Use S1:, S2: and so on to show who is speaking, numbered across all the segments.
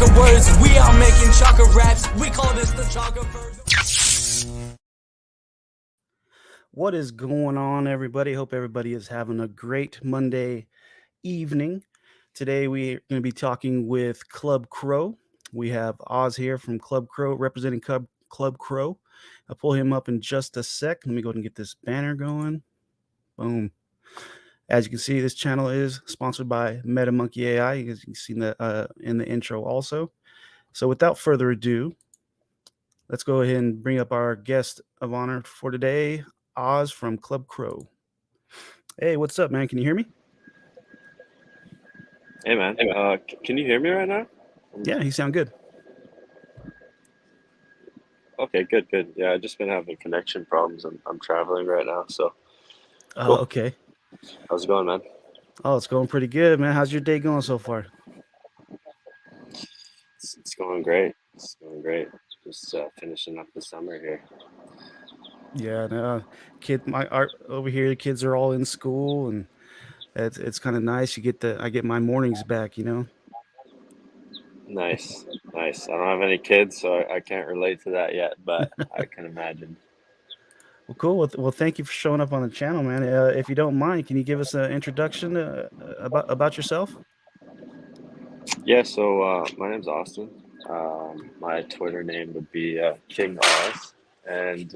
S1: Chaka words. We are making Chaka raps. We call this the Chaka verse.
S2: What is going on, everybody? Hope everybody is having a great Monday evening. Today we're going to be talking with Club Crow. We have Oz here from Club Crow, representing Club Crow. I'll pull him up in just a sec. Let me go ahead and get this banner going. Boom. As you can see, this channel is sponsored by MetaMonkey AI, as you can see in the intro also. So without further ado, let's go ahead and bring up our guest of honor for today, Oz from Club Crow. Hey, what's up, man? Can you hear me?
S3: Hey, man. Can you hear me right now?
S2: Yeah, you sound good.
S3: Okay, good. Yeah, I've just been having connection problems. I'm traveling right now, so.
S2: Oh,
S3: Cool.
S2: okay.
S3: How's it going, man?
S2: Oh, it's going pretty good, man. How's your day going so far?
S3: It's going great. Just finishing up the summer here.
S2: Yeah, no, over here, the kids are all in school, and it's kind of nice. I get my mornings back, you know.
S3: Nice. I don't have any kids, so I can't relate to that yet, but I can imagine.
S2: Well, cool. Well, thank you for showing up on the channel, man. If you don't mind, can you give us an introduction about yourself?
S3: Yeah, so my name's Austin. My Twitter name would be King Oz, and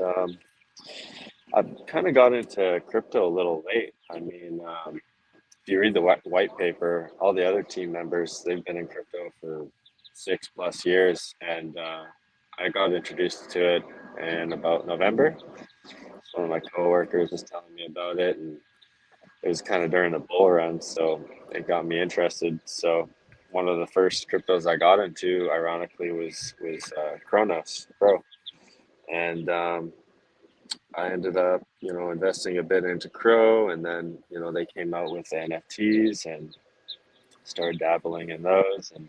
S3: I've kind of got into crypto a little late. I mean, if you read the white paper, all the other team members, they've been in crypto for 6+ years, and I got introduced to it in about November. So one of my coworkers was telling me about it, and it was kind of during the bull run, so it got me interested. So one of the first cryptos I got into, ironically, was Kronos Pro, and I ended up, investing a bit into Crow, and then, they came out with the NFTs and started dabbling in those, and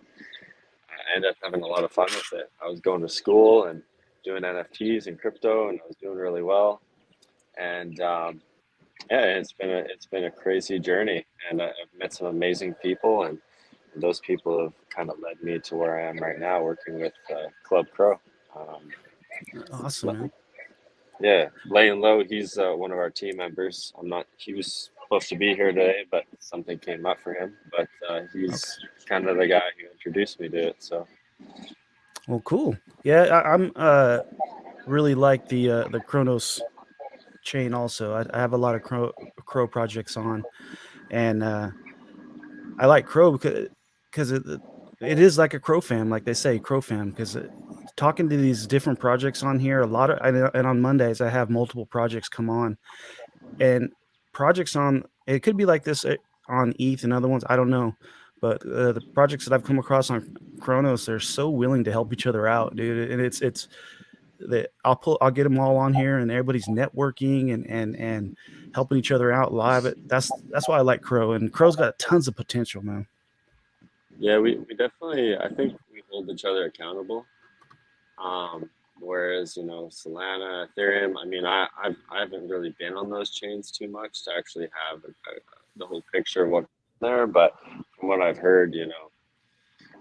S3: I ended up having a lot of fun with it. I was going to school and doing NFTs and crypto, and I was doing really well. And yeah, it's been a crazy journey, and I've met some amazing people, and those people have kind of led me to where I am right now, working with Club Crow.
S2: Awesome, man.
S3: Yeah, laying low. He's one of our team members. He was supposed to be here today, but something came up for him. But he's kind of the guy who introduced me to it. So.
S2: Well, cool. Yeah, I'm really like the Kronos chain. Also, I have a lot of Crow projects on, and I like Crow because it is like a Crow fam, like they say, Crow fam. Because talking to these different projects on here, and on Mondays I have multiple projects come on, and projects on it could be like this on ETH and other ones. I don't know, but the projects that I've come across on Kronos, they're so willing to help each other out, dude. And it's that I'll get them all on here, and everybody's networking and helping each other out live. That's why I like Crow, and Crow's got tons of potential, man.
S3: Yeah, we definitely, I think we hold each other accountable. Whereas, Solana, Ethereum, I mean, I haven't really been on those chains too much to actually have the whole picture of what's there. But from what I've heard,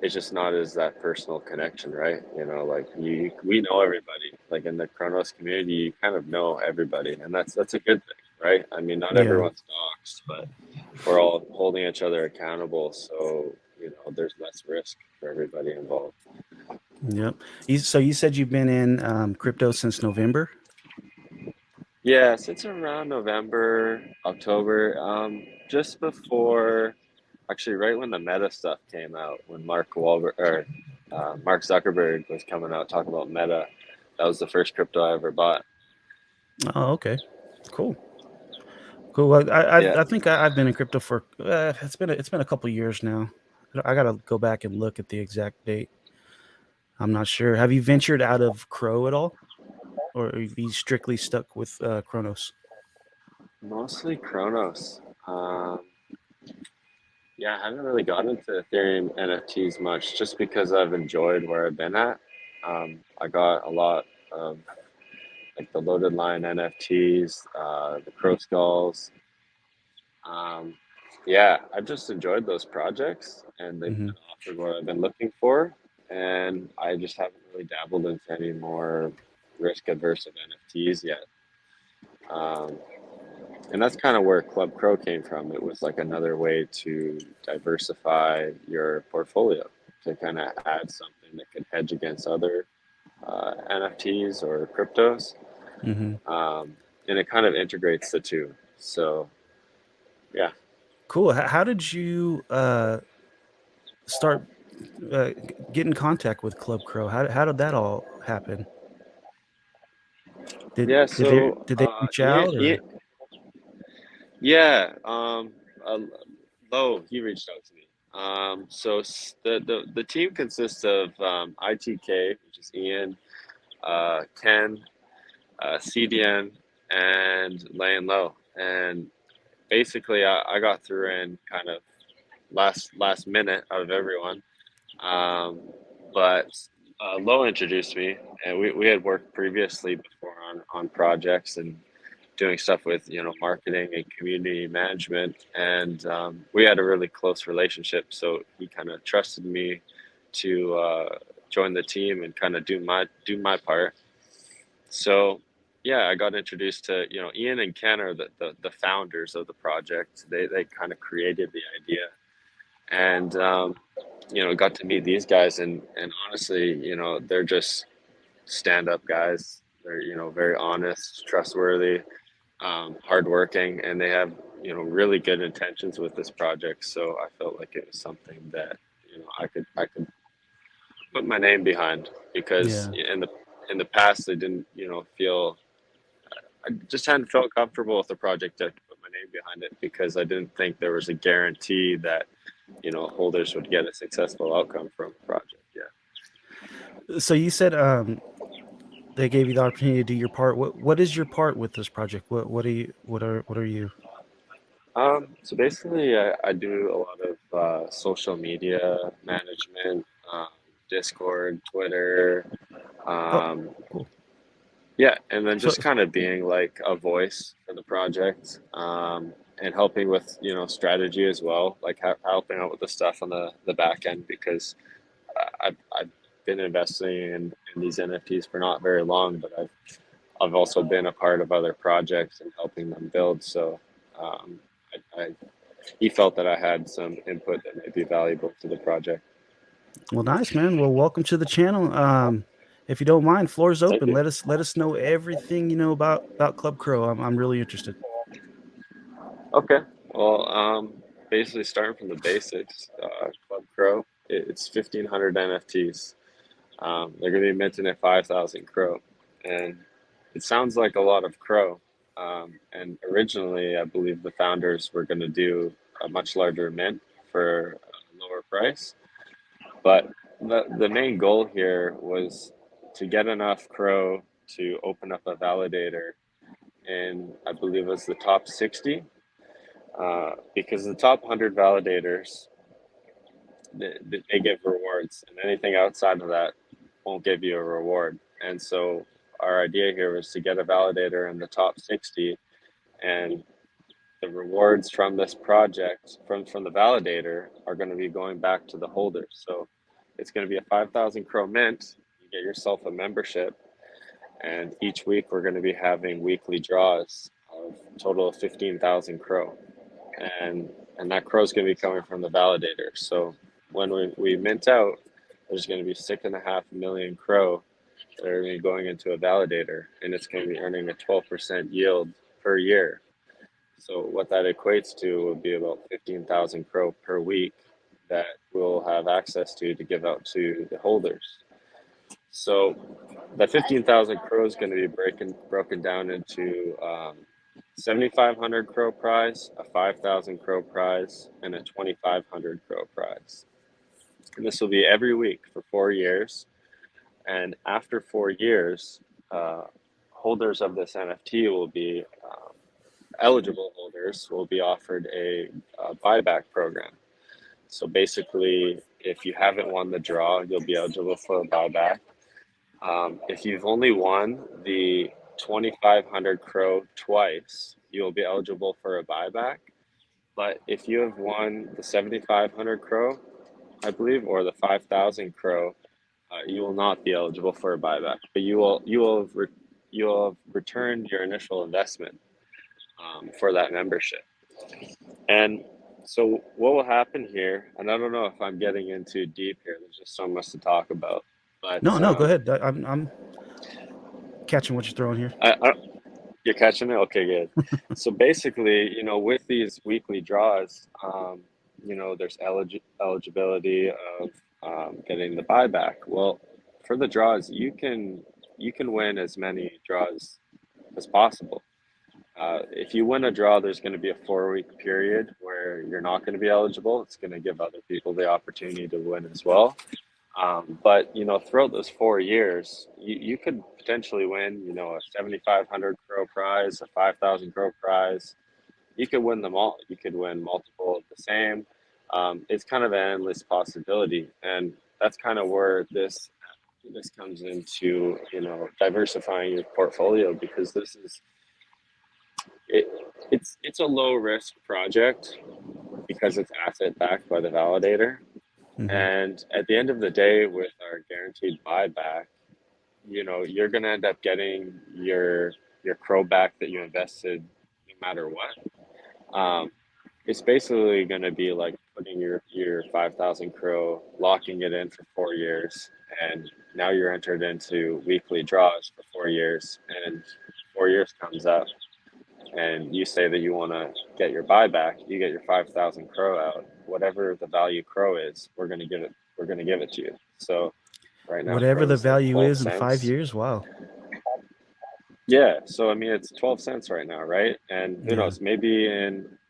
S3: it's just not as that personal connection, right? Like we know everybody. Like in the Kronos community, you kind of know everybody, and that's a good thing, right? I mean, not everyone's doxxed, but we're all holding each other accountable, so there's less risk for everybody involved.
S2: Yep. So you said you've been in crypto since November?
S3: Yeah, since around November, October, just before, actually, right when the Meta stuff came out, when Mark Zuckerberg was coming out talking about Meta, that was the first crypto I ever bought.
S2: Oh, okay, cool. Well, I think I've been in crypto for it's been a couple years now. I gotta go back and look at the exact date. I'm not sure. Have you ventured out of Crow at all, or are you strictly stuck with Kronos?
S3: Mostly Kronos. Yeah, I haven't really gotten into Ethereum NFTs much, just because I've enjoyed where I've been at. I got a lot of like the loaded line NFTs, the Crow Skulls. Yeah, I've just enjoyed those projects, and they've
S2: Mm-hmm.
S3: been offered what I've been looking for. and I just haven't really dabbled into any more risk averse of NFTs yet. Um, and that's kind of where Club Crow came from. It was like another way to diversify your portfolio, to kind of add something that could hedge against other NFTs or cryptos.
S2: Hmm.
S3: And it kind of integrates the two. So, yeah.
S2: Cool. How did you start get in contact with Club Crow? How did that all happen? Did
S3: Yeah,
S2: did they
S3: so
S2: did they reach out or?
S3: yeah, uh, Lo, he reached out to me. So the team consists of ITK, which is Ian, Ken, CDN, and Lane Low. And basically, I got through in kind of last minute out of everyone. Um, but Lo introduced me, and we had worked previously before on projects and doing stuff with marketing and community management, and we had a really close relationship. So he kind of trusted me to join the team and kind of do my part. So yeah, I got introduced to Ian and Ken are the founders of the project. They kind of created the idea, and got to meet these guys, and honestly, they're just stand up guys. They're very honest, trustworthy, hardworking, and they have really good intentions with this project. So I felt like it was something that I could put my name behind, because
S2: Yeah.
S3: in the past I didn't feel, I just hadn't felt comfortable with the project to put my name behind it, because I didn't think there was a guarantee that holders would get a successful outcome from the project. Yeah.
S2: So you said they gave you the opportunity to do your part. What is your part with this project? What are you?
S3: So basically, I do a lot of social media management, Discord, Twitter,
S2: Oh,
S3: um,
S2: cool.
S3: yeah, and then
S2: So
S3: just kind of being like a voice for the project, and helping with strategy as well, like helping out with the stuff on the back end, because I've been investing in these NFTs for not very long, but I've also been a part of other projects and helping them build. So um, he felt that I had some input that might be valuable to the project.
S2: well, nice, man. Well, welcome to the channel. If you don't mind, floor is
S3: Thank
S2: open.
S3: you.
S2: Let us know everything you know about Club Crow. I'm really interested.
S3: Okay. Well, basically starting from the basics, Club Crow, it's 1,500 NFTs. They're going to be minting at 5,000 Crow, and it sounds like a lot of Crow. And originally, I believe the founders were going to do a much larger mint for a lower price. But the main goal here was to get enough Crow to open up a validator in, I believe it was the top 60, because the top 100 validators, they give rewards, and anything outside of that won't give you a reward. And so our idea here was to get a validator in the top 60, and the rewards from this project, from the validator, are going to be going back to the holders. So it's going to be a 5,000 Crow mint. You get yourself a membership, and each week we're going to be having weekly draws of a total of 15,000 Crow, and that Crow is going to be coming from the validator. So when we mint out, there's going to be 6.5 million Crow that are going to be going into a validator, and it's going to be earning a 12% yield per year. So what that equates to would be about 15,000 Crow per week that we'll have access to give out to the holders. So that 15,000 Crow is going to be broken down into 7,500 Crow prize, a 5,000 Crow prize, and a 2,500 Crow prize. And this will be every week for 4 years. And after 4 years, holders of this NFT will be eligible holders will be offered a buyback program. So basically, if you haven't won the draw, you'll be eligible for a buyback. If you've only won the 2,500 Crow twice, you'll be eligible for a buyback. But if you have won the 7,500 Crow, I believe, or the 5,000 Crow, you will not be eligible for a buyback, but you will have returned your initial investment for that membership. And so what will happen here, and I don't know if I'm getting in too deep here, there's just so much to talk about, but
S2: No, go ahead. I'm catching what you're throwing here.
S3: you're catching it? Okay, good. So basically, with these weekly draws, there's eligibility of getting the buyback. Well, for the draws, you can win as many draws as possible. If you win a draw, there's going to be a 4-week period where you're not going to be eligible. It's going to give other people the opportunity to win as well. But throughout those 4 years, you could potentially win, a 7,500 crow prize, a 5,000 crow prize. You could win them all. You could win multiple of the same. It's kind of an endless possibility, and that's kind of where this comes into diversifying your portfolio, because it, it's a low risk project because it's asset backed by the validator.
S2: Mhm.
S3: And at the end of the day, with our guaranteed buyback, you're going to end up getting your crow back that you invested no matter what. It's basically going to be like putting your 5,000 crow, locking it in for 4 years, and now you're entered into weekly draws for 4 years, and 4 years comes up, and you say that you want to get your buyback, you get your 5,000 crow out, whatever the value crow is, we're going to give it to you. So right now
S2: Whatever
S3: crow
S2: the
S3: is like
S2: value
S3: 12
S2: is in 5
S3: cents.
S2: years. Wow.
S3: Yeah, so I mean it's 12 cents right now, right? And who
S2: Yeah.
S3: knows, maybe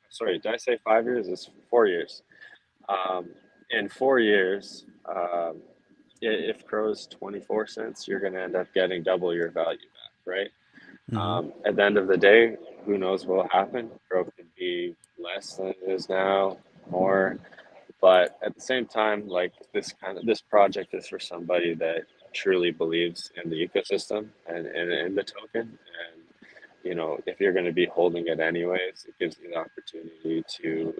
S3: sorry, did I say 5 years? It's 4 years. Um, in 4 years, if crow's 24 cents, you're going to end up getting double your value back, right?
S2: Hmm.
S3: At the end of the day, who knows what will happen? Growth could be less than it is now, more. But at the same time, like this project is for somebody that truly believes in the ecosystem and in the token. And if you're going to be holding it anyways, it gives you the opportunity to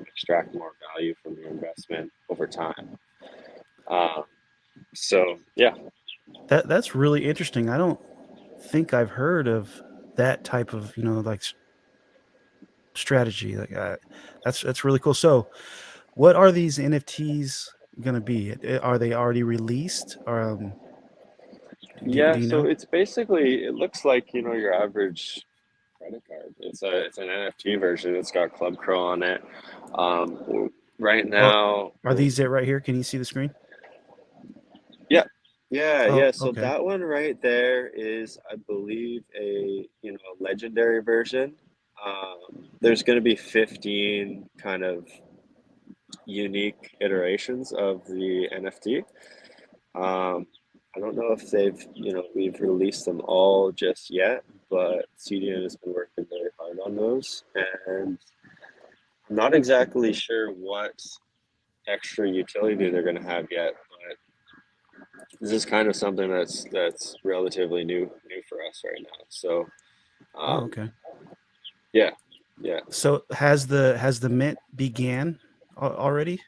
S3: extract more value from your investment over time. Um, so yeah,
S2: That's really interesting. I don't think I've heard of that type of like strategy. Like that's really cool. So, what are these NFTs gonna be? Are they already released? Or do
S3: yeah.
S2: you
S3: So
S2: know?
S3: it's basically it looks like your average credit card. It's an NFT version. It's got Club Crow on it. Right
S2: Oh,
S3: now,
S2: are these it right here? Can you see the screen?
S3: yeah, yeah,
S2: Oh,
S3: yeah. So
S2: okay.
S3: that one right there is, I believe, a legendary version. There's going to be 15 kind of unique iterations of the NFT. Um, I don't know if we've released them all just yet, but CDN has been working very hard on those, and I'm not exactly sure what extra utility they're going to have yet, but this is kind of something that's relatively new for us right now. So,
S2: Oh,
S3: um,
S2: okay.
S3: yeah, yeah.
S2: So has the mint began already?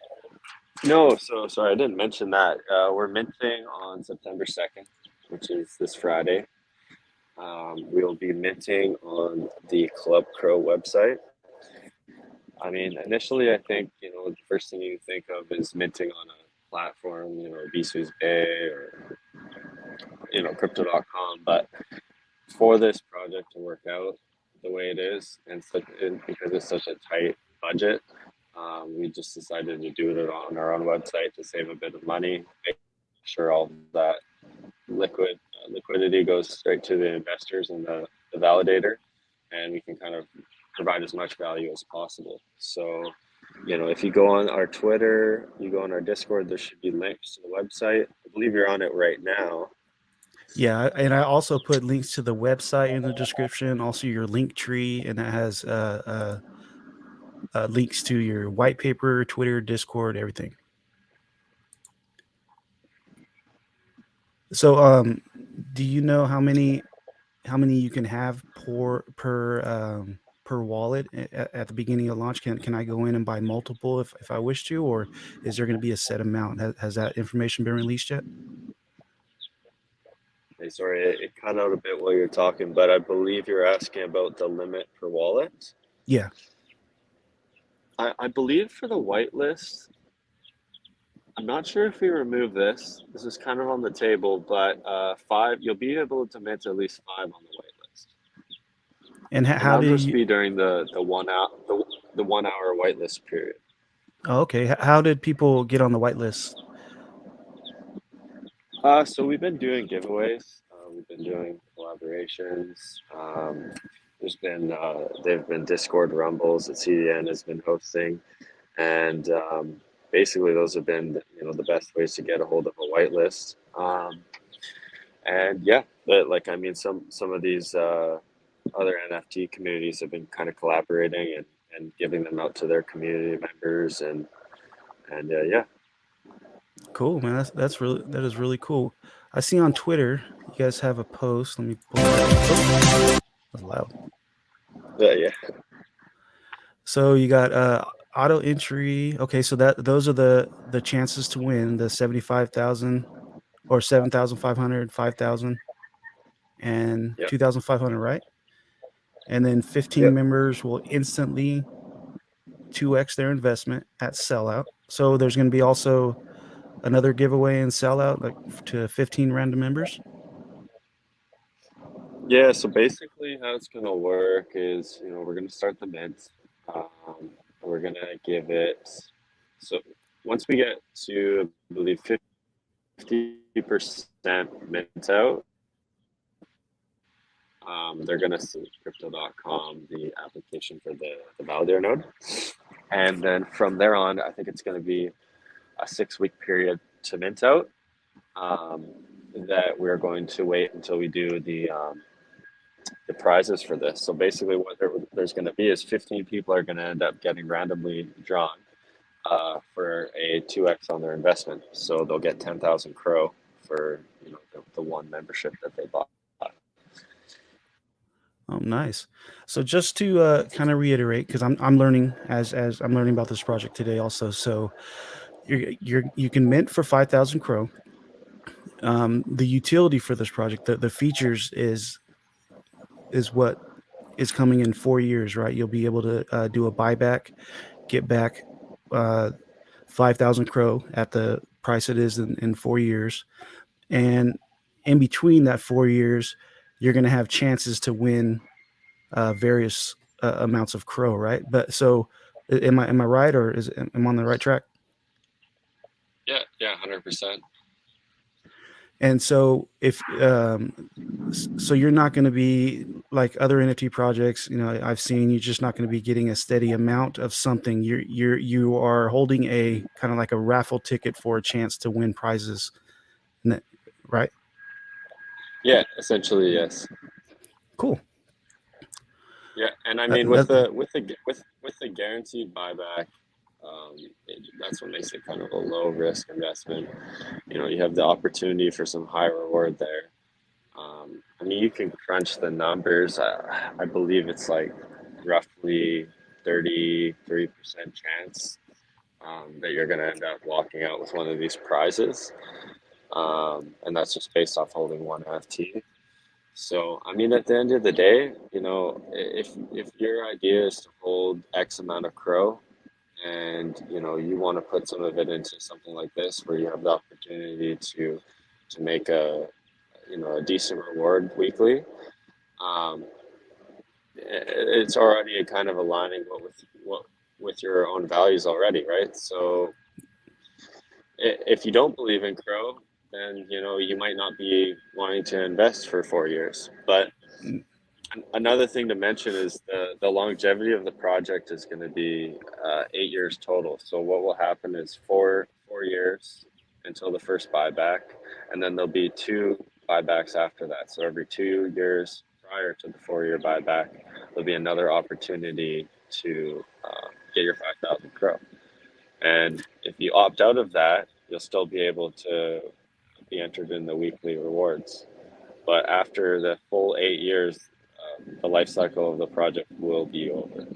S3: No, so sorry, I didn't mention that. We're minting on September 2nd, which is this Friday. We'll be minting on the Club Crow website. I mean, initially, I think the first thing you think of is minting on a platform, Bisu's Bay or crypto.com. But for this project to work out the way it is, and because it's such a tight budget, we just decided to do it on our own website to save a bit of money, make sure all that liquidity goes straight to the investors and the validator, and we can kind of provide as much value as possible. So, if you go on our Twitter, you go on our Discord, there should be links to the website. I believe you're on it right now.
S2: Yeah, and I also put links to the website in the description, also your link tree, and that has links to your white paper, Twitter, Discord, everything. So, do you know how many you can have per wallet at the beginning of launch? Can I go in and buy multiple if I wish to, or is there going to be a set amount? Has that information been released yet?
S3: Hey, sorry, it cut out a bit while you're talking, but I believe you're asking about the limit per wallet.
S2: Yeah.
S3: I believe for the whitelist, I'm not sure if we remove this. This is kind of on the table, but five, you'll be able to mint at least five on the whitelist.
S2: And
S3: And
S2: how
S3: that'll
S2: do
S3: just
S2: you?
S3: be during the 1 hour the 1 hour whitelist period.
S2: Oh, okay. How did people get on the whitelist?
S3: So we've been doing giveaways. We've been doing collaborations. There's been they've been Discord rumbles that CDN has been hosting, and basically those have been the best ways to get a hold of a whitelist. And yeah, but like I mean, some of these other NFT communities have been kind of collaborating and giving them out to their community members and yeah.
S2: Cool, man. That is really cool. I see on Twitter you guys have a post. Let me pull it up. Oh, that's loud.
S3: Yeah.
S2: So you got auto entry. Okay, so those are the chances to win the 75,000 or 7,500, 5,000, and
S3: Yep.
S2: 2,500, right? And then 15
S3: Yep.
S2: members will instantly 2x their investment at sellout. So there's going to be also another giveaway in sellout, like to 15 random members.
S3: Yeah, so basically how it's gonna work is, we're gonna start the mint. We're gonna give it, so once we get to, I believe, 50% mint out, they're gonna see crypto.com, the application for the validator node. And then from there on, I think it's gonna be a 6-week period to mint out. That we're going to wait until we do the prizes for this. So basically, what there's going to be is 15 people are going to end up getting randomly drawn for a 2x on their investment. So they'll get 10,000 CRO for the one membership that they bought.
S2: Oh, nice. So just to kind of reiterate, because I'm learning as I'm learning about this project today also. So you can mint for 5,000 CRO. The utility for this project, the features is what is coming in 4 years, right? You'll be able to do a buyback, get back 5,000 CRO at the price it is in 4 years, and in between that 4 years, you're going to have chances to win various amounts of CRO, right? But so, am I right, or am I on the right track?
S3: Yeah, 100%.
S2: And so if so you're not going to be like other NFT projects, I've seen you're just not going to be getting a steady amount of something. You are holding a kind of like a raffle ticket for a chance to win prizes, right?
S3: Yeah, essentially yes.
S2: Cool.
S3: Yeah, and I
S2: That,
S3: mean
S2: that,
S3: with the guaranteed buyback, that's what makes it kind of a low risk investment. You have the opportunity for some high reward there. I mean, you can crunch the numbers. I believe it's like roughly 33% chance that you're going to end up walking out with one of these prizes. And that's just based off holding one NFT. So, I mean, at the end of the day, if your idea is to hold X amount of CRO and, you want to put some of it into something like this where you have the opportunity to make a decent reward weekly, it's already kind of aligning with your own values already, right? So if you don't believe in CRO, then you might not be wanting to invest for 4 years. But another thing to mention is the longevity of the project is going to be 8 years total. So what will happen is 4 years until the first buyback, and then there'll be 2 buybacks after that. So every 2 years prior to the 4-year buyback, there'll be another opportunity to get your 5,000 CRO. And if you opt out of that, you'll still be able to be entered in the weekly rewards. But after the full 8 years, the life cycle of the project will be over.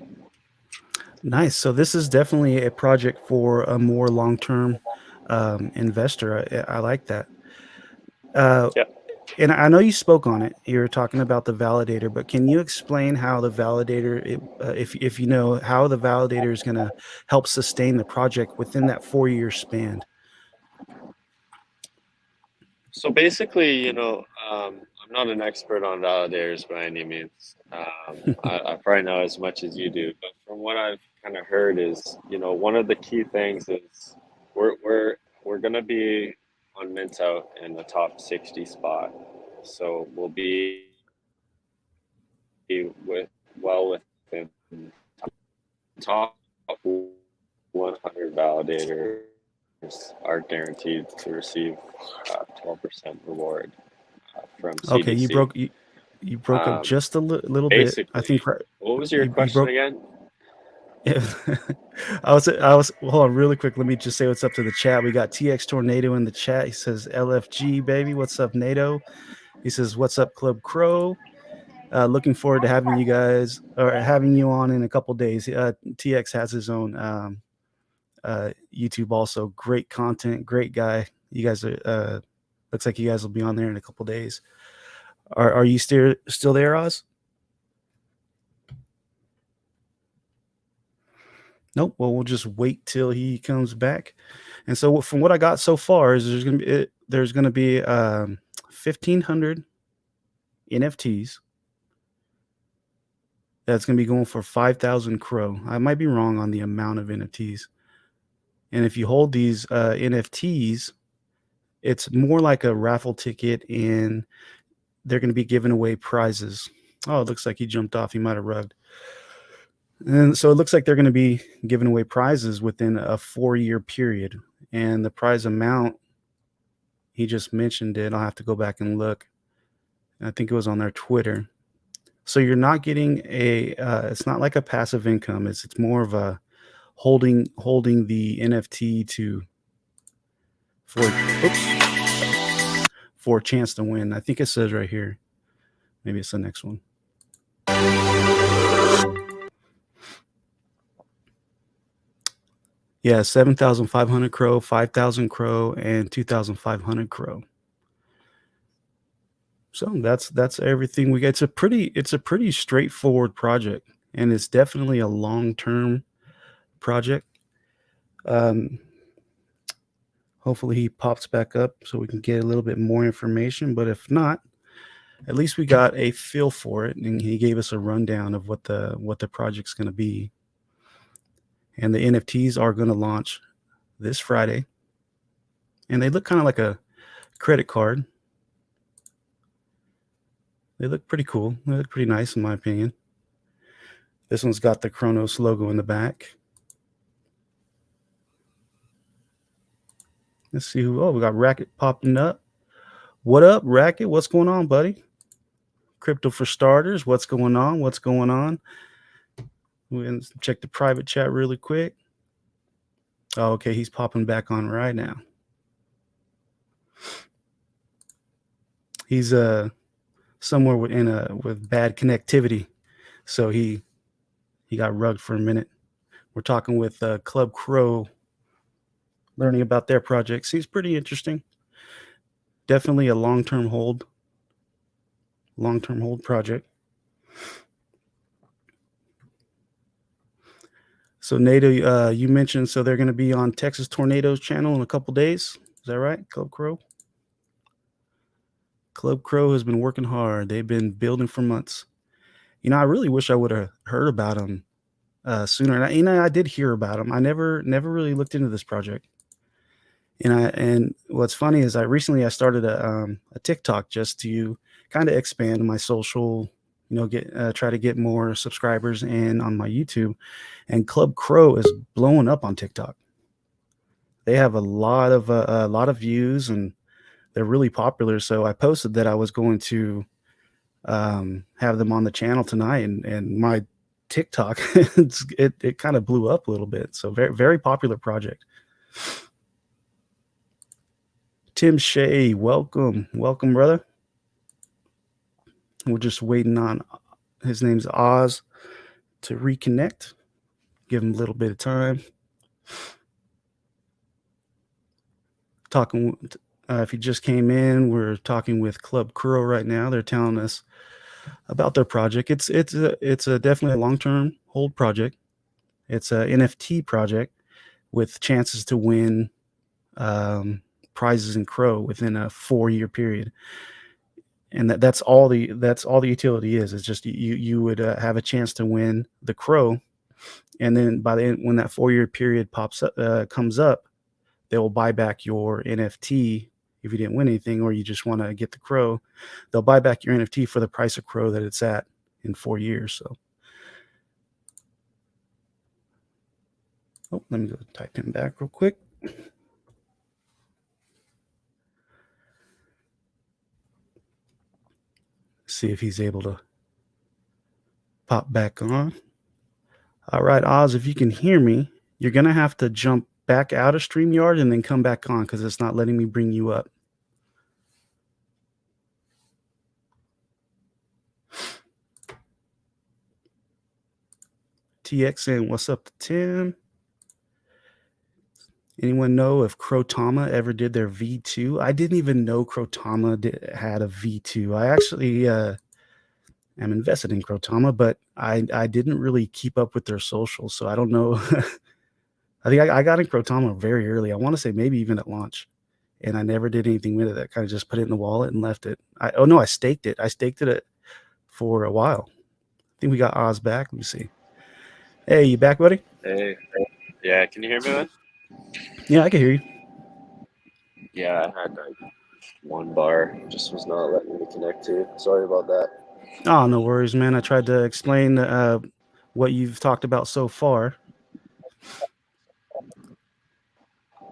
S2: Nice. So this is definitely a project for a more long-term investor. I like that.
S3: Yeah.
S2: And I know you spoke on it. You were talking about the validator, but can you explain how the validator, if you know how the validator is going to help sustain the project within that 4 year span?
S3: So basically, I'm not an expert on validators by any means. I probably know as much as you do, but from what I've kind of heard is, one of the key things is we're gonna be on Mint Out in the top 60 spot. So we'll be with well within top 100 validators are guaranteed to receive 12% reward from
S2: Okay,
S3: CDC.
S2: you broke up
S3: Um,
S2: just a little bit. I
S3: Basically,
S2: think
S3: what was your
S2: you
S3: question
S2: broke.
S3: again?
S2: Yeah. I was hold on really quick. Let me just say what's up to the chat. We got TX Tornado in the chat. He says LFG baby. What's up, NATO? He says what's up, Club Crow. Looking forward to having you guys or having you on in a couple days. TX has his own YouTube also. Great content, great guy. You guys are looks like you guys will be on there in a couple days. Are you still there, Oz? Nope. Well, we'll just wait till he comes back. And so, from what I got so far, is there's gonna be 1,500 NFTs that's gonna be going for 5,000 crow. I might be wrong on the amount of NFTs. And if you hold these NFTs, it's more like a raffle ticket, and they're going to be giving away prizes. Oh, it looks like he jumped off. He might have rugged. And so it looks like they're going to be giving away prizes within a 4 year period. And the prize amount, he just mentioned it. I'll have to go back and look. I think it was on their Twitter. So you're not getting it's not like a passive income. It's more of a holding the NFT for a chance to win. I think it says right here. Maybe it's the next one. Yeah, 7,500 crow, 5,000 crow, and 2,500 crow. So that's everything we get. It's a pretty straightforward project, and it's definitely a long-term project. Hopefully he pops back up so we can get a little bit more information. But if not, at least we got a feel for it, and he gave us a rundown of what the project's going to be. And the NFTs are going to launch this Friday, and they look kind of like a credit card. They look pretty cool. They look pretty nice, in my opinion. This one's got the Chronos logo in the back. Let's see who. Oh, we got Racket popping up. What up, Racket? What's going on, buddy? Crypto for starters. What's going on? What's going on? We'll check the private chat really quick. Oh, okay, he's popping back on right now. He's somewhere with bad connectivity, so he got rugged for a minute. We're talking with Club Crow, learning about their project. Seems pretty interesting. Definitely a long-term hold project. So NATO, you mentioned so they're going to be on Texas Tornadoes channel in a couple days. Is that right, Club Crow? Club Crow has been working hard. They've been building for months. I really wish I would have heard about them sooner. And I did hear about them. I never really looked into this project. And what's funny is I recently started a TikTok just to kind of expand my social, try to get more subscribers in on my YouTube. And Club Crow is blowing up on TikTok. They have a lot of views, and they're really popular. So I posted that I was going to have them on the channel tonight, and my TikTok it kind of blew up a little bit. So very, very popular project. Tim Shea, welcome, brother. We're just waiting on his name's Oz to reconnect. Give him a little bit of time. Talking If you just came in, we're talking with Club CRO right now. They're telling us about their project. It's a definitely a long-term hold project. It's a NFT project with chances to win prizes in CRO within a 4-year period. And that's all the utility is. It's just you would have a chance to win the CRO, and then by the end, when that 4-year period comes up, they will buy back your NFT if you didn't win anything or you just want to get the CRO. They'll buy back your NFT for the price of CRO that it's at in 4 years. So, let me go type him back real quick. See if he's able to pop back on. All right, Oz, if you can hear me, you're going to have to jump back out of StreamYard and then come back on because it's not letting me bring you up. TXN, what's up to Tim? Anyone know if Crotama ever did their V2? I didn't even know Crotama had a V2. I actually am invested in Crotama, but I didn't really keep up with their socials, so I don't know. I think I got in Crotama very early. I want to say maybe even at launch, and I never did anything with it. I kind of just put it in the wallet and left it. I staked it. I staked it for a while. I think we got Oz back. Let me see. Hey, you back, buddy?
S3: Hey, yeah, can you hear me, man?
S2: Yeah, I can hear you.
S3: Yeah, I had like one bar, just was not letting me connect to. Sorry about that.
S2: Oh, no worries, man. I tried to explain what you've talked about so far.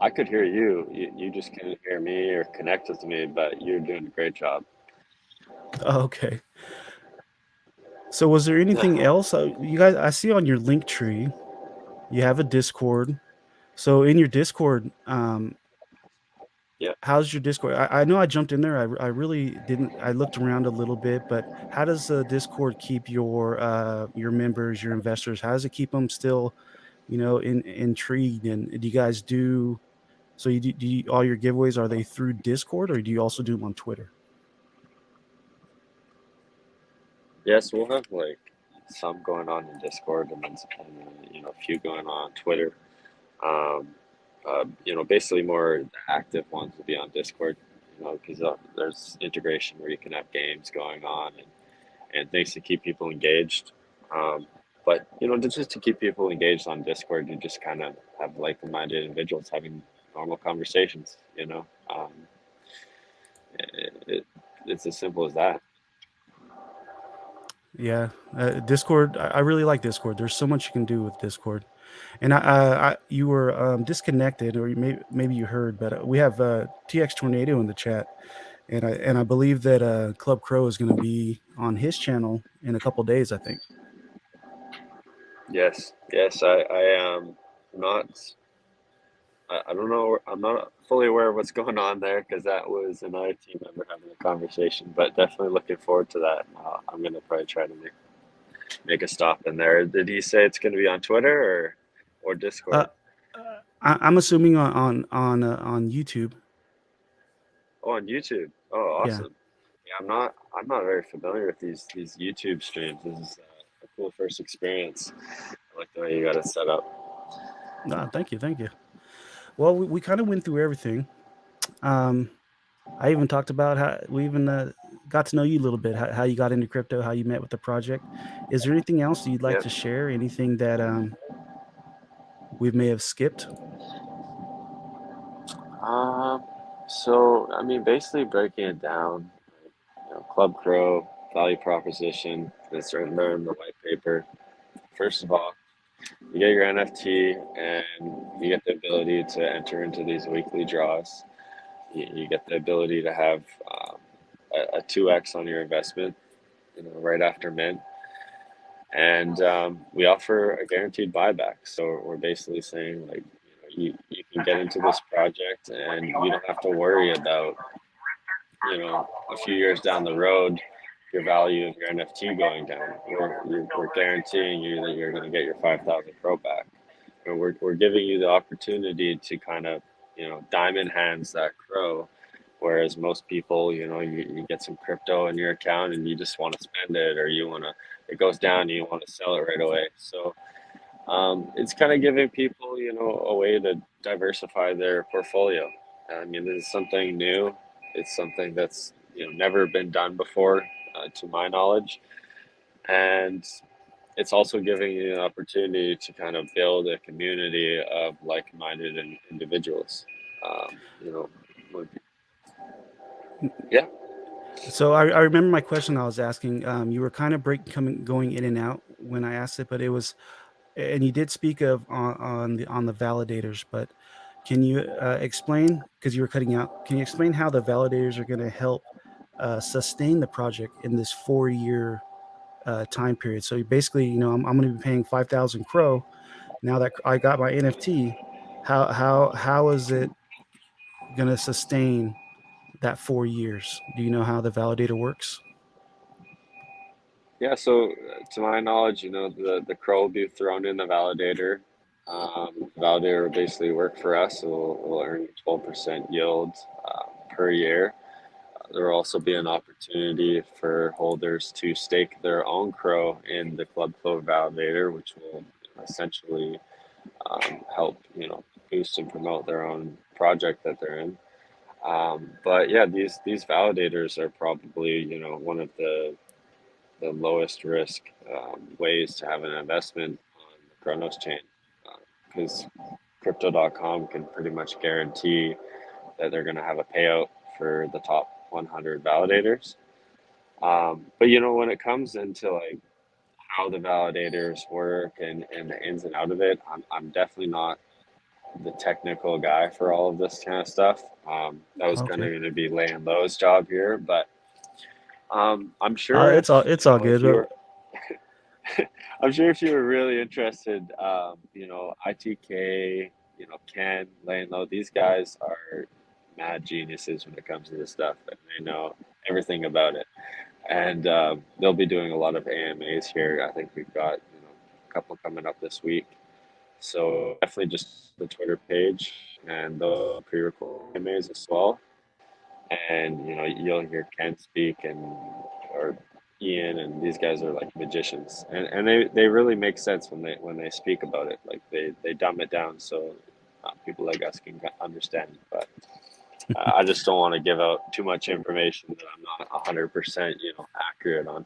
S3: I could hear you. You just couldn't hear me or connect with me, but you're doing a great job.
S2: Oh, okay. So was there anything else? You guys, I see on your link tree, you have a Discord. So in your Discord,
S3: Yeah.
S2: how's your Discord? I know I jumped in there. I really didn't. I looked around a little bit, but how does the Discord keep your members, your investors? How does it keep them still, intrigued? And do you guys do? So all your giveaways, are they through Discord or do you also do them on Twitter?
S3: Yes, we'll have like some going on in Discord and then a few going on Twitter. Um, basically more the active ones will be on Discord, because there's integration where you can have games going on and things to keep people engaged. But just to keep people engaged on Discord, you just kind of have like-minded individuals having normal conversations. It's as simple as that.
S2: Yeah, Discord. I really like Discord. There's so much you can do with Discord. And you were disconnected, or maybe you heard, but we have TX Tornado in the chat, and I believe that Club Crow is going to be on his channel in a couple days, I think.
S3: Yes, I am not. I don't know. I'm not fully aware of what's going on there because that was another team member having a conversation. But definitely looking forward to that. I'm gonna probably try to make a stop in there. Did he say it's gonna be on Twitter or
S2: Uh,
S3: Discord?
S2: I'm assuming on YouTube.
S3: Oh, on YouTube. Oh,
S2: Yeah.
S3: awesome. Yeah, I'm not very familiar with these YouTube streams. This is a cool first experience. I like the way you got it set up.
S2: Thank you. Well, we kind of went through everything. I even talked about how we even got to know you a little bit, how you got into crypto, how you met with the project. Is there anything else that you'd like
S3: Yeah.
S2: to share? Anything that we may have skipped?
S3: Um. So I mean, basically breaking it down. Club Crow value proposition. It's written there in the white paper. First of all, you get your NFT and you get the ability to enter into these weekly draws. You get the ability to have a 2x on your investment, right after mint. And we offer a guaranteed buyback. So we're basically saying like, you can get into this project and you don't have to worry about, a few years down the road, your value of your NFT going down. We're guaranteeing you that you're going to get your 5,000 pro back. And we're giving you the opportunity to kind of, diamond hands that crow Whereas most people, you get some crypto in your account and you just want to spend it, or it goes down and you want to sell it right away. So it's kind of giving people, a way to diversify their portfolio. I mean, this is something new. It's something that's, never been done before, to my knowledge. And it's also giving you an opportunity to kind of build a community of like-minded individuals. You know, yeah,
S2: So I remember my question I was asking. You were kind of going in and out when I asked it, but it was, and you did speak of on the validators. But can you explain, because you were cutting out? Can you explain how the validators are going to help sustain the project in this 4 year time period? So basically, I'm going to be paying 5,000 Crow now that I got my NFT. How is it going to sustain that 4 years? Do you know how the validator works?
S3: yeah. So to my knowledge, the crow will be thrown in the validator. Validator will basically work for us. So we'll earn 12% yield per year. There will also be an opportunity for holders to stake their own crow in the Club Flow validator, which will essentially help boost and promote their own project that they're in. But yeah, these validators are probably one of the lowest risk ways to have an investment on the Kronos chain, because crypto.com can pretty much guarantee that they're going to have a payout for the top 100 validators. But when it comes into like how the validators work and the ins and out of it, I'm definitely not the technical guy for all of this kind of stuff. That was kind of
S2: Okay.
S3: going to be laying low's job here, but I'm sure if
S2: It's all good.
S3: if you were I'm sure if you were really interested, ITK, Ken, laying low, these guys are mad geniuses when it comes to this stuff, and they know everything about it. And they'll be doing a lot of AMAs here. I think we've got a couple coming up this week. So definitely just the Twitter page and the pre-record AMAs as well. And you'll hear Ken speak or Ian, and these guys are like magicians, and they really make sense when they speak about it. Like they dumb it down so people like us can understand. But I just don't want to give out too much information that I'm not 100% accurate on.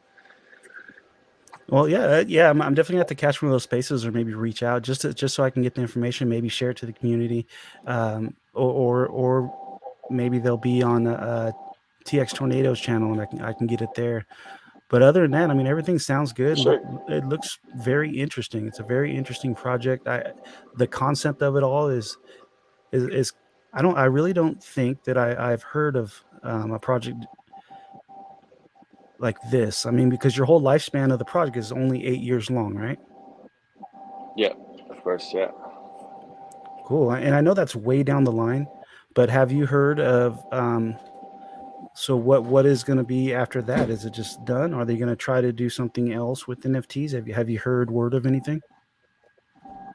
S2: Well, yeah, yeah. I'm definitely gonna have to catch one of those spaces, or maybe reach out just so I can get the information, maybe share it to the community, or maybe they'll be on TX Tornadoes channel, and I can get it there. But other than that, I mean, everything sounds good.
S3: Sure.
S2: It looks very interesting. It's a very interesting project. The concept of it all is I really don't think that I've heard of a project like this. I mean, because your whole lifespan of the project is only 8 years long, right?
S3: Yeah, of course. Yeah.
S2: Cool. And I know that's way down the line, but have you heard of so what is going to be after that? Is it just done? Are they going to try to do something else with NFTs? Have you heard word of anything?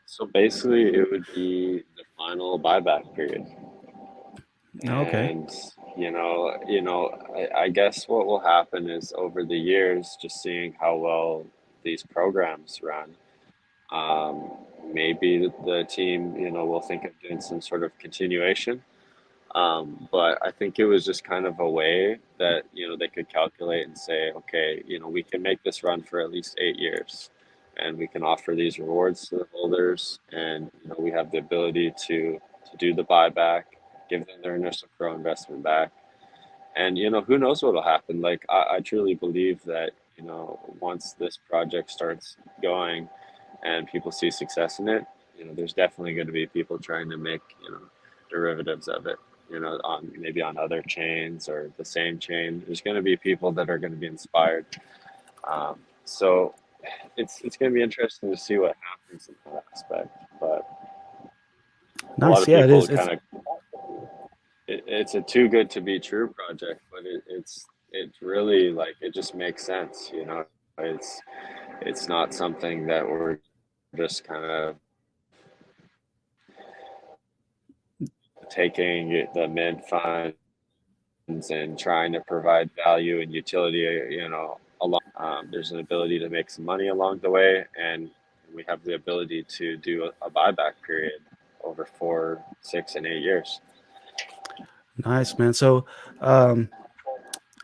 S3: So basically, it would be the final buyback period.
S2: Okay.
S3: And I guess what will happen is over the years, just seeing how well these programs run, um, maybe the team, will think of doing some sort of continuation. But I think it was just kind of a way that they could calculate and say, okay, we can make this run for at least 8 years, and we can offer these rewards to the holders, and we have the ability to do the buyback, give them their initial pro investment back, and who knows what'll happen. Like I truly believe that once this project starts going and people see success in it, there's definitely going to be people trying to make derivatives of it, on maybe on other chains or the same chain. There's going to be people that are going to be inspired. So it's going to be interesting to see what happens in that aspect. But a lot
S2: Nice.
S3: of
S2: Yeah, it
S3: people
S2: is.
S3: kind of it's a too good to be true project, but it's really like it just makes sense. It's not something that we're just kind of taking the mid fund and trying to provide value and utility, along. There's an ability to make some money along the way, and we have the ability to do a buyback period over 4, 6, and 8 years.
S2: Nice, man. So,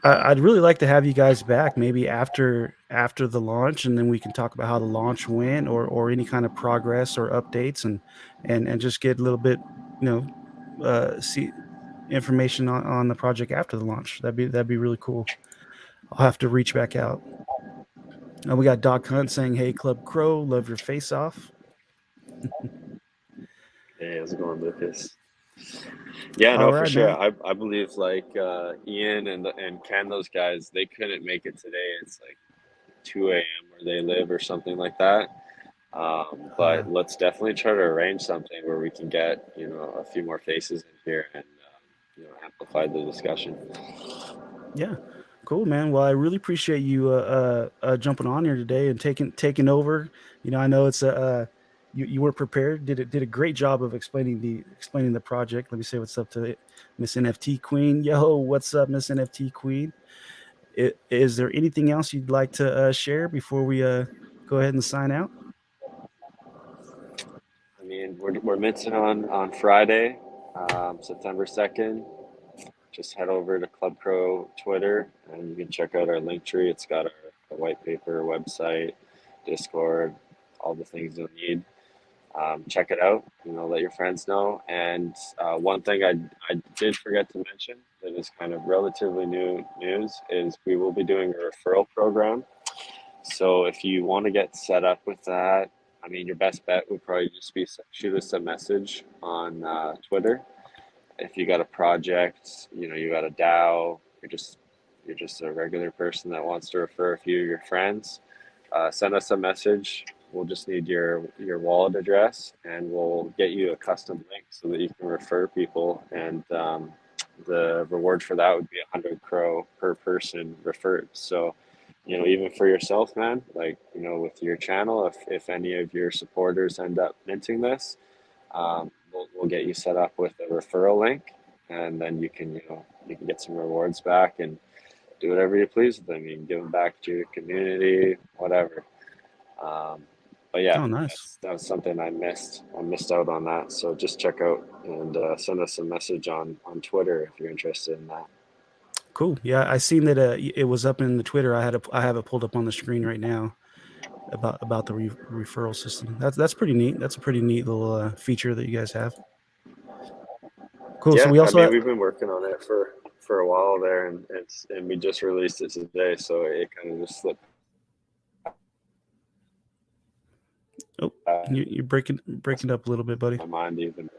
S2: I'd really like to have you guys back maybe after the launch, and then we can talk about how the launch went, or any kind of progress or updates, and just get a little bit, see information on the project after the launch. That'd be really cool. I'll have to reach back out. We got Doc Hunt saying, "Hey, Club Crow, love your face off."
S3: Hey, how's it going, Lucas? Yeah,
S2: All
S3: no, for
S2: right,
S3: sure.
S2: man.
S3: I believe like Ian and Ken, those guys, they couldn't make it today. It's like 2 a.m. where they live or something like that.
S2: Uh,
S3: But let's definitely try to arrange something where we can get a few more faces in here and amplify the discussion.
S2: yeah, cool, man. Well, I really appreciate you jumping on here today and taking over. I know it's you weren't prepared. Did a great job of explaining the project. Let me say what's up to Miss NFT Queen. Yo, what's up, Miss NFT Queen? Is there anything else you'd like to share before we go ahead and sign out?
S3: I mean, we're minting on Friday, September 2nd. Just head over to Club Pro Twitter and you can check out our link tree. It's got our white paper, website, Discord, all the things you'll need. Check it out. Let your friends know. And one thing I did forget to mention that is kind of relatively new news is we will be doing a referral program. So if you want to get set up with that, I mean, your best bet would probably just be shoot us a message on Twitter. If you got a project, you got a DAO, you're just a regular person that wants to refer a few of your friends, send us a message. We'll just need your wallet address, and we'll get you a custom link so that you can refer people. And the reward for that would be 100 crow per person referred. So, even for yourself, man, like, with your channel, if any of your supporters end up minting this, we'll get you set up with a referral link, and then you can get some rewards back and do whatever you please with them. You can give them back to your community, whatever. But yeah,
S2: Oh, nice.
S3: that was something I missed. I missed out on that. So just check out and send us a message on Twitter if you're interested in that.
S2: Cool. Yeah, I seen that it was up in the Twitter. I have it pulled up on the screen right now about the referral system. That's pretty neat. That's a pretty neat little feature that you guys have. Cool. So
S3: Yeah,
S2: we
S3: I
S2: also
S3: mean, we've been working on it for a while there, and we just released it today, so it kind of just slipped.
S2: oh, you're breaking up a little bit, buddy.
S3: My mind even.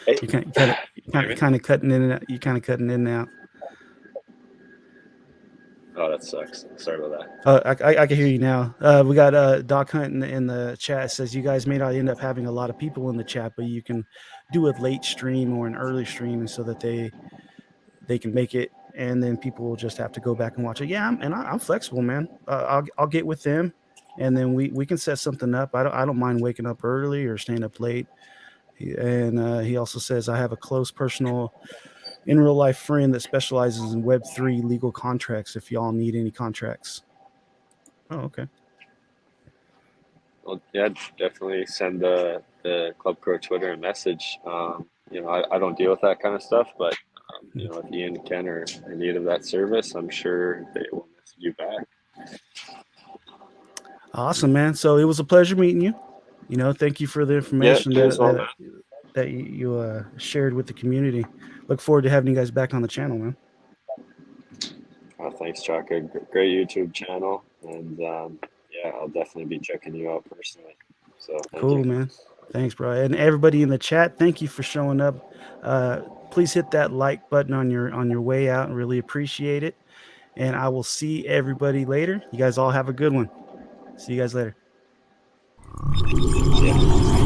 S2: You're kind of cutting in and out. You're kind of cutting in and out.
S3: Oh, that sucks. Sorry about that.
S2: I can hear you now. We got Doc Hunt in the chat. Says you guys may not end up having a lot of people in the chat, but you can do a late stream or an early stream so that they can make it, and then people will just have to go back and watch it. Yeah, I'm flexible, man. I'll get with them, and then we can set something up. I don't mind waking up early or staying up late. And he also says I have a close personal in real life friend that specializes in Web3 legal contracts. If y'all need any contracts. Oh, okay.
S3: Well, yeah, definitely send the Club Crow Twitter a message. I don't deal with that kind of stuff, but if Ian and Ken are in need of that service, I'm sure they will message you back.
S2: Awesome, man. So it was a pleasure meeting you. Thank you for the information that you shared with the community. Look forward to having you guys back on the channel, man.
S3: Thanks, Chaka. Great YouTube channel, and yeah, I'll definitely be checking you out personally. So
S2: cool, man. Thanks, bro. And everybody in the chat, thank you for showing up. Please hit that like button on your way out, and really appreciate it. And I will see everybody later. You guys all have a good one. See you guys later.
S3: Yeah.